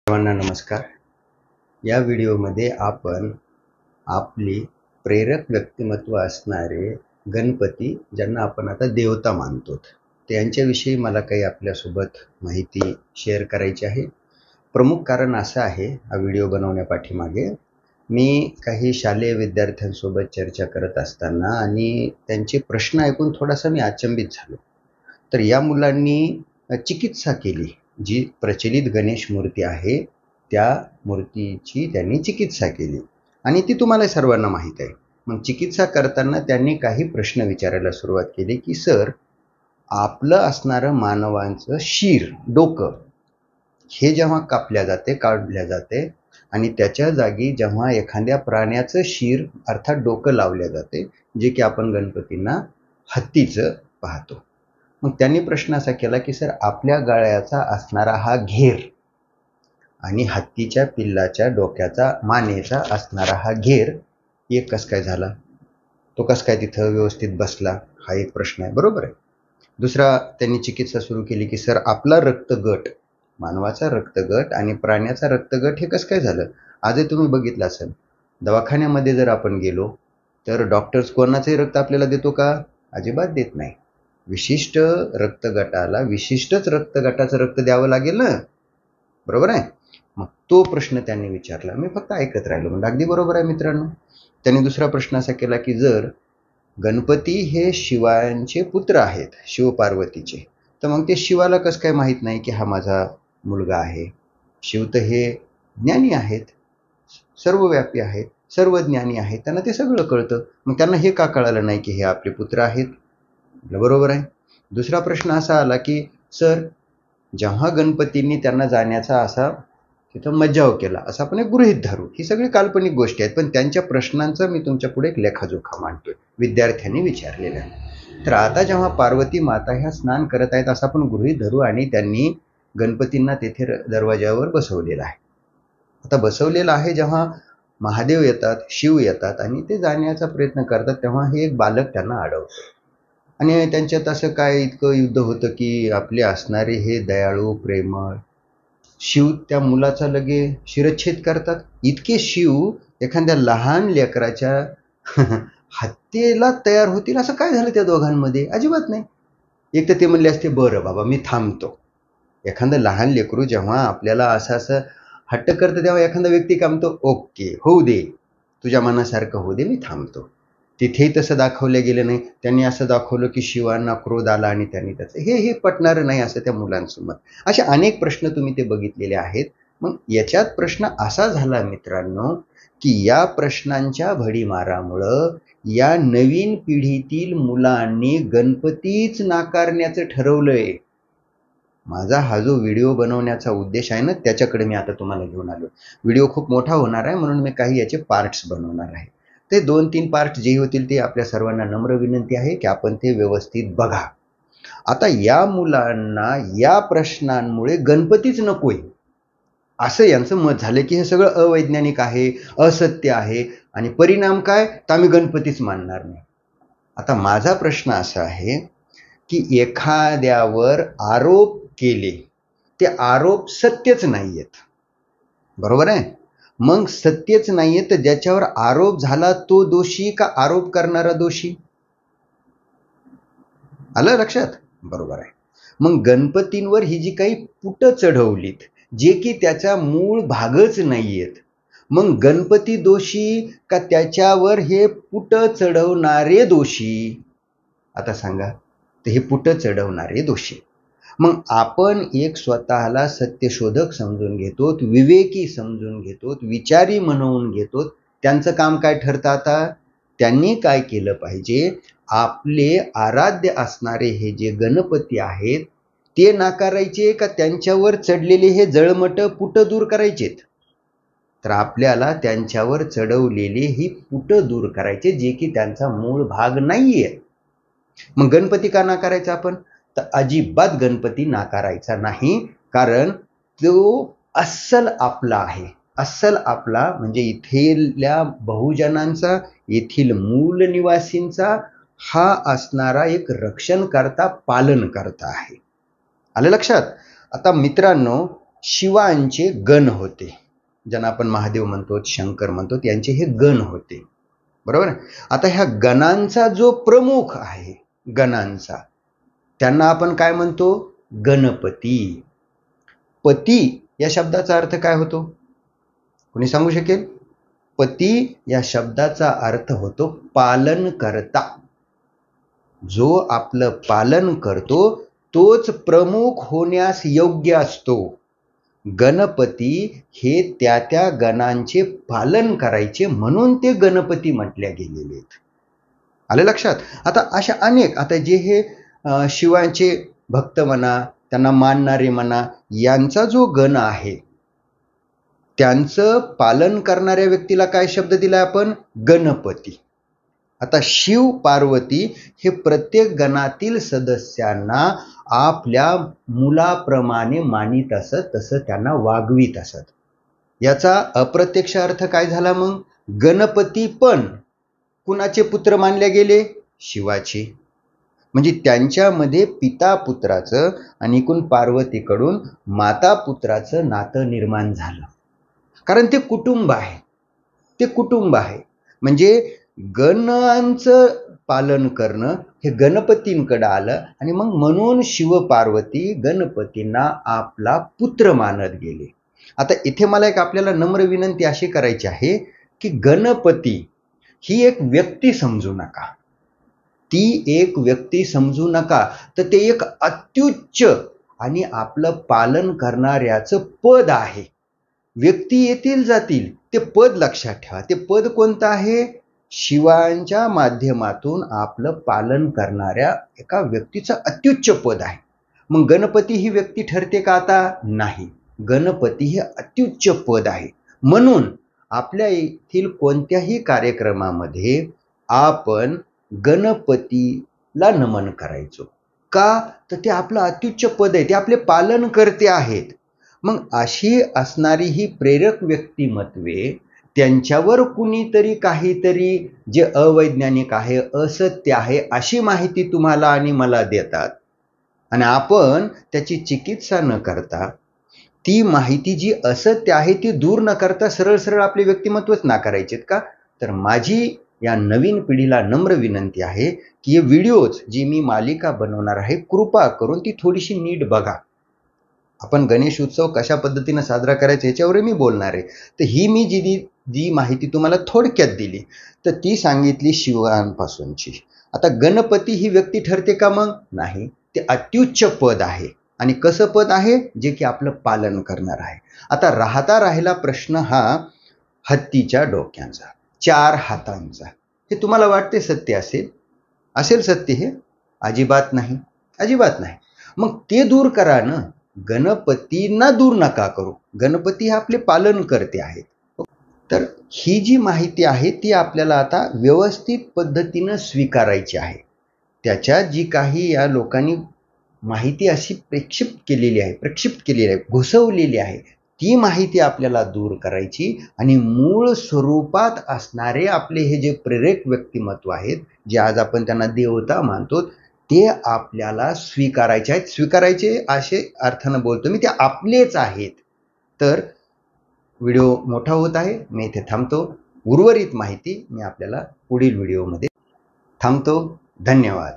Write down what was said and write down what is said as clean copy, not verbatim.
सर्वांना नमस्कार. या व्हिडिओमध्ये आपण आपली प्रेरक व्यक्तिमत्व असणारे गणपती, ज्यांना आपण आता देवता मानतो, त्यांच्याविषयी मला काही आपल्यासोबत माहिती शेअर करायची आहे. प्रमुख कारण असं आहे हा व्हिडिओ बनवण्यापाठीमागे, मी काही शालेय विद्यार्थ्यांसोबत चर्चा करत असताना आणि त्यांचे प्रश्न ऐकून थोडासा मी अचंबित झालो. तर या मुलांनी चिकित्सा केली. जी प्रचलित गणेश मूर्ती आहे त्या मूर्तीची त्यांनी चिकित्सा केली आणि ती तुम्हाला सर्वांना माहीत आहे. मग चिकित्सा करताना त्यांनी काही प्रश्न विचारायला सुरुवात केली की सर, आपलं असणारं मानवांचं शिर, डोकं हे जेव्हा काढल्या जाते आणि त्याच्या जागी जेव्हा एखाद्या प्राण्याचं शिर अर्थात डोकं लावल्या जाते, जे की आपण गणपतींना हत्तीचं पाहतो. मग त्यांनी प्रश्न असा केला की सर, आपल्या गळ्याचा असणारा हा घेर आणि हत्तीच्या पिल्लाच्या डोक्याचा, मानेचा असणारा हा घेर एक कस काय झाला, तो कस काय तिथं व्यवस्थित बसला, हा एक प्रश्न आहे. बरोबर आहे. दुसरा त्यांनी चिकित्सा सुरू केली की सर, आपला रक्तगट, मानवाचा रक्तगट आणि प्राण्याचा रक्तगट हे कसं काय झालं. आजही तुम्ही बघितलं असेल, दवाखान्यामध्ये जर आपण गेलो तर डॉक्टर्स कोणाचंही रक्त आपल्याला देतो का? अजिबात देत नाही. विशिष्ट रक्तगटाला विशिष्टच रक्तगटाचं रक्त द्यावं लागेल ना, बरोबर आहे. मग तो प्रश्न त्यांनी विचारला, मी फक्त ऐकत राहिलो. म्हणजे अगदी बरोबर आहे मित्रांनो. त्यांनी दुसरा प्रश्न असा केला की जर गणपती हे शिवांचे पुत्र आहेत, शिव पार्वतीचे, तर मग ते शिवाला कसं काय माहीत नाही की हा माझा मुलगा आहे. शिव तर हे ज्ञानी आहेत, सर्वव्यापी आहेत, सर्वज्ञानी आहेत, त्यांना ते सगळं कळतं. मग त्यांना हे का कळालं नाही की हे आपले पुत्र आहेत? बरोबर आहे. दुसरा प्रश्न असा आला की सर, जेव्हा गणपतींनी त्यांना जाण्याचा असा तिथं मज्जाव केला, असं आपण एक गृहीत धरू, ही सगळी काल्पनिक गोष्टी आहेत, पण त्यांच्या प्रश्नांचा मी तुमच्या पुढे एक लेखाजोखा मांडतोय, विद्यार्थ्यांनी विचारलेल्या. तर आता जेव्हा पार्वती माता ह्या स्नान करत आहेत असं आपण गृहीत धरू आणि त्यांनी गणपतींना तिथे दरवाजावर बसवलेलं आहे. आता बसवलेलं आहे, जेव्हा महादेव येतात, शिव येतात आणि ते जाण्याचा प्रयत्न करतात, तेव्हा हे एक बालक त्यांना अडवतं आणि त्यांच्यात असं काय इतकं युद्ध होतं की आपले असणारे हे दयाळू, प्रेमळ शिव त्या मुलाचा लगे शिरच्छेद करतात. इतके शिव एखाद्या लहान लेकराच्या हत्येला तयार होतील असं काय झालं त्या दोघांमध्ये? अजिबात नाही. एक तर ते म्हणले असते, बरं बाबा मी थांबतो. एखादं लहान लेकरू जेव्हा आपल्याला असं हट्ट करतं तेव्हा एखादा व्यक्ती काय म्हणतो, ओके होऊ दे, तुझ्या मनासारखं होऊ दे, मी थांबतो. तिथेही तसं दाखवलं गेलं नाही. त्यांनी असं दाखवलं की शिवांना क्रोध आला आणि त्यांनी त्याचं हे पटणारं नाही असं त्या मुलांसमोर. असे अनेक प्रश्न तुम्ही ते बघितलेले आहेत. मग याच्यात प्रश्न असा झाला मित्रांनो की या प्रश्नांच्या भडीमारामुळं या नवीन पिढीतील मुलांनी गणपतीच नाकारण्याचं ठरवलंय. माझा हा जो व्हिडिओ बनवण्याचा उद्देश आहे ना, त्याच्याकडे मी आता तुम्हाला घेऊन आलो. व्हिडिओ खूप मोठा होणार आहे म्हणून मी काही याचे पार्ट्स बनवणार आहे. ते 2-3 पार्ट जे होतील ते आपल्या सर्वांना नम्र विनंती आहे की आपण ते व्यवस्थित बघा. आता या मुलांना या प्रश्नांमुळे गणपतीच नकोय असं यांचं मत झालं की हे सगळं अवैज्ञानिक आहे, असत्य आहे आणि परिणाम काय, तर आम्ही गणपतीच मानणार नाही. आता माझा प्रश्न असा आहे की एखाद्यावर आरोप केले, ते आरोप सत्यच नाहीयेत, बरोबर आहे. मग सत्यच नाहीये तर ज्याच्यावर आरोप झाला तो दोषी का आरोप करणारा दोषी? आलं लक्षात? बरोबर आहे. मग गणपतींवर ही जी काही पुट चढवलीत, जे की त्याचा मूळ भागच नाहीयेत, मग गणपती दोषी का त्याच्यावर हे पुट चढवणारे दोषी? आता सांगा. तर हे पुट चढवणारे दोषी. मग आपण एक स्वतःला सत्यशोधक समजून घेतो, विवेकी समजून घेतो, विचारी म्हणून घेतो. त्यांचं काम काय ठरतं आता? त्यांनी काय केलं पाहिजे, आपले आराध्य असणारे हे जे गणपती आहेत ते नाकारायचे का त्यांच्यावर चढलेले हे जळमट पुट दूर करायचेत? तर आपल्याला त्यांच्यावर चढवलेले ही पुट दूर करायचे, जे की त्यांचा मूळ भाग नाहीये. मग गणपती का नाकारायचा आपण? तर अजिबात गणपती नाकारायचा नाही, कारण तो अस्सल आपला आहे. अस्सल आपला म्हणजे इथल्या बहुजनांचा, येथील मूल निवासींचा हा असणारा एक रक्षण करता, पालन करता आहे. आलं लक्षात? आता मित्रांनो, शिवांचे गण होते, ज्यांना आपण महादेव म्हणतो, शंकर म्हणतो, यांचे हे गण होते, बरोबर. आता ह्या गणांचा जो प्रमुख आहे, गणांचा, त्यांना आपण काय म्हणतो, गणपती. पती या शब्दाचा अर्थ काय होतो, कोणी सांगू शकेल? पती या शब्दाचा अर्थ होतो पालन करता. जो आपलं पालन करतो तोच प्रमुख होण्यास योग्य असतो. गणपती हे त्या त्या गणांचे पालन करायचे म्हणून ते गणपती म्हटले गेलेले आहेत. आलं लक्षात? आता अशा अनेक, आता जे हे शिवाचे भक्त म्हणा, त्यांना मानणारे म्हणा, यांचा जो गण आहे त्यांचं पालन करणाऱ्या व्यक्तीला काय शब्द दिला आपण? गणपती. आता शिव पार्वती हे प्रत्येक गणातील सदस्यांना आपल्या मुलाप्रमाणे मानित असत, तसं त्यांना वागवीत असत. याचा अप्रत्यक्ष अर्थ काय झाला मग? गणपती पण कुणाचे पुत्र मानले गेले? शिवाचे. म्हणजे त्यांच्यामध्ये पिता पुत्राचं आणि एकूण पार्वतीकडून माता पुत्राचं नातं निर्माण झालं. कारण ते कुटुंब आहे, ते कुटुंब आहे. म्हणजे गणांचं पालन करणं हे गणपतींकडे आलं आणि मग म्हणून शिव पार्वती गणपतींना आपला पुत्र मानत गेले. आता इथे मला एक आपल्याला नम्र विनंती अशी करायची आहे की गणपती ही एक व्यक्ती समजू नका, ती एक व्यक्ती समजू नका, तर ते एक अत्युच्च आणि आपलं पालन करणाऱ्याचं पद आहे. व्यक्ती येतील जातील, ते पद लक्षात ठेवा. ते पद कोणतं आहे? शिवांच्या माध्यमातून आपलं पालन करणाऱ्या एका व्यक्तीचं अत्युच्च पद आहे. मग गणपती ही व्यक्ती ठरते का आता? नाही, गणपती हे अत्युच्च पद आहे. म्हणून आपल्या येथील कोणत्याही कार्यक्रमामध्ये आपण गणपतीला नमन करायचो का? तर ते आपलं अत्युच्च पद आहे, ते आपले पालन करते आहेत. मग अशी असणारी ही प्रेरक व्यक्तिमत्वे, त्यांच्यावर कुणीतरी काहीतरी जे अवैज्ञानिक आहे, असत्य आहे अशी माहिती तुम्हाला आणि मला देतात आणि आपण त्याची चिकित्सा न करता, ती माहिती जी असत्य आहे ती दूर न करता सरळ सरळ आपले व्यक्तिमत्वच नाकारायचे का? तर माझी या नवीन पिढीला नम्र विनंती आहे की हे व्हिडिओज जी मी मालिका बनवणार आहे, कृपा करून ती थोडीशी नीट बघा. आपण गणेश उत्सव कशा पद्धतीने साजरा करायचा याच्यावर मी बोलणार आहे. तर ही मी जी माहिती तुम्हाला थोडक्यात दिली, तर ती सांगितली शिवांपासूनची. आता गणपती ही व्यक्ती ठरते का? मग नाही, ते अत्युच्च पद आहे. आणि कसं पद आहे? जे की आपलं पालन करणार आहे. आता राहिला प्रश्न हा हत्तीच्या डोक्यांचा, 4 हातांचा. हे तुम्हाला वाटते सत्य असेल सत्य? हे अजिबात नाही, अजिबात नाही. मग ते दूर करा ना. गणपतींना दूर नका करू. गणपती हे आपले पालन करते आहेत. तर ही जी माहिती आहे ती आपल्याला आता व्यवस्थित पद्धतीनं स्वीकारायची आहे. त्याच्यात जी काही या लोकांनी माहिती अशी प्रक्षिप्त केलेली आहे, घुसवलेली आहे, ती माहिती आपल्याला दूर करायची आणि मूळ स्वरूपात असणारे आपले हे जे प्रेरक व्यक्तिमत्व आहेत, जे आज आपण त्यांना देवता मानतो, ते आपल्याला स्वीकारायचे आहेत. स्वीकारायचे असे अर्थानं बोलतो मी, ते आपलेच आहेत. तर व्हिडिओ मोठा होत आहे, मी इथे थांबतो. उर्वरित माहिती मी आपल्याला पुढील व्हिडिओमध्ये थांबतो. धन्यवाद.